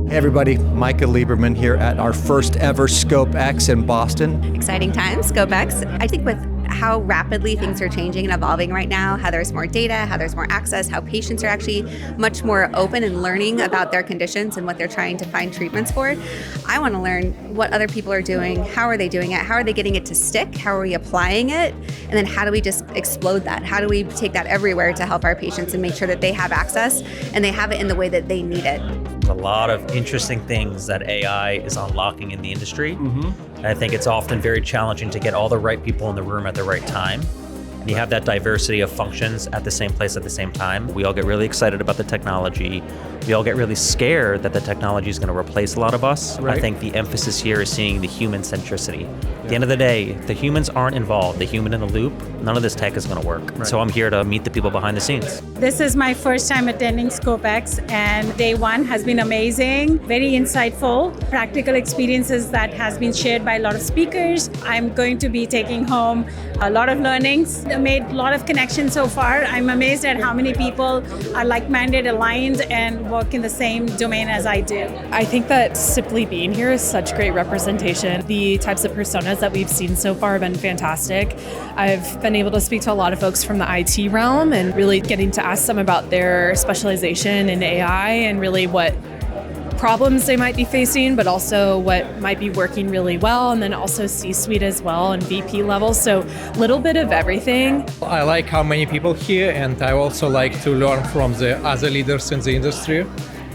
Hey everybody, Micah Lieberman here at our first ever ScopeX in Boston. Exciting times, ScopeX. I think with how rapidly things are changing and evolving right now, how there's more data, how there's more access, how patients are actually much more open and learning about their conditions and what they're trying to find treatments for. I want to learn what other people are doing, how are they doing it, how are they getting it to stick, how are we applying it, and then how do we just explode that? How do we take that everywhere to help our patients and make sure that they have access and they have it in the way that they need it? A lot of interesting things that AI is unlocking in the industry. And I think it's often very challenging to get all the right people in the room at the right time. And you have that diversity of functions at the same place at the same time. We all get really excited about the technology. We all get really scared that the technology is going to replace a lot of us. Right. I think the emphasis here is seeing the human centricity. At the end of the day, if the humans aren't involved, the human in the loop, none of this tech is going to work. Right. So I'm here to meet the people behind the scenes. This is my first time attending ScopeX, and day one has been amazing, very insightful, practical experiences that has been shared by a lot of speakers. I'm going to be taking home a lot of learnings. I made a lot of connections so far. I'm amazed at how many people are like-minded, aligned, and work in the same domain as I do. I think that simply being here is such great representation. The types of personas that we've seen so far have been fantastic. I've been able to speak to a lot of folks from the IT realm and really getting to ask them about their specialization in AI and really what problems they might be facing, but also what might be working really well, and then also C-suite as well and VP level. So a little bit of everything. I like how many people here, and I also like to learn from the other leaders in the industry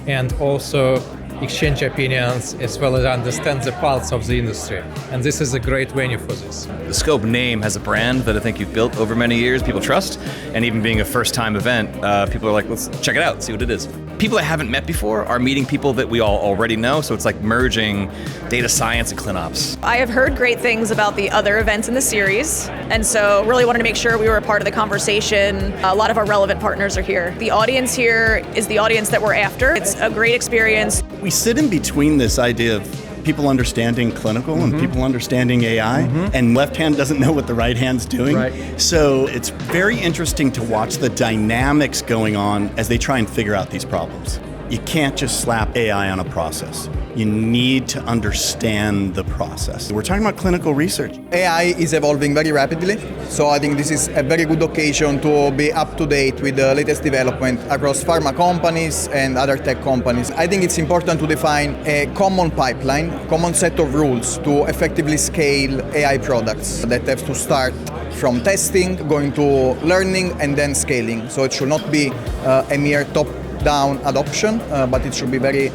and also exchange opinions as well as understand the pulse of the industry. And this is a great venue for this. The Scope name has a brand that I think you've built over many years, people trust, and even being a first-time event, people are like, let's check it out, see what it is. People that haven't met before are meeting people that we all already know, so it's like merging data science and ClinOps. I have heard great things about the other events in the series, and so really wanted to make sure we were a part of the conversation. A lot of our relevant partners are here. The audience here is the audience that we're after. It's a great experience. We sit in between this idea of people understanding clinical and people understanding AI, and left hand doesn't know what the right hand's doing. Right. So it's very interesting to watch the dynamics going on as they try and figure out these problems. You can't just slap AI on a process. You need to understand the process. We're talking about clinical research. AI is evolving very rapidly, so I think this is a very good occasion to be up to date with the latest development across pharma companies and other tech companies. I think it's important to define a common pipeline, common set of rules to effectively scale AI products that have to start from testing, going to learning, and then scaling. So it should not be a mere top-down adoption, but it should be very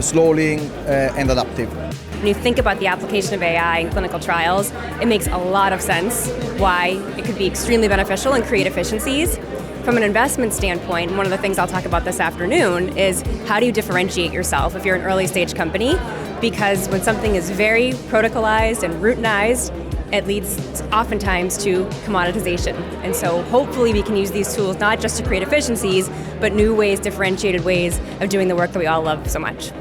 slowly and adaptive. When you think about the application of AI in clinical trials, it makes a lot of sense why it could be extremely beneficial and create efficiencies. From an investment standpoint, one of the things I'll talk about this afternoon is how do you differentiate yourself if you're an early stage company? Because when something is very protocolized and routinized, it leads oftentimes to commoditization. And so hopefully we can use these tools not just to create efficiencies, but new ways, differentiated ways of doing the work that we all love so much.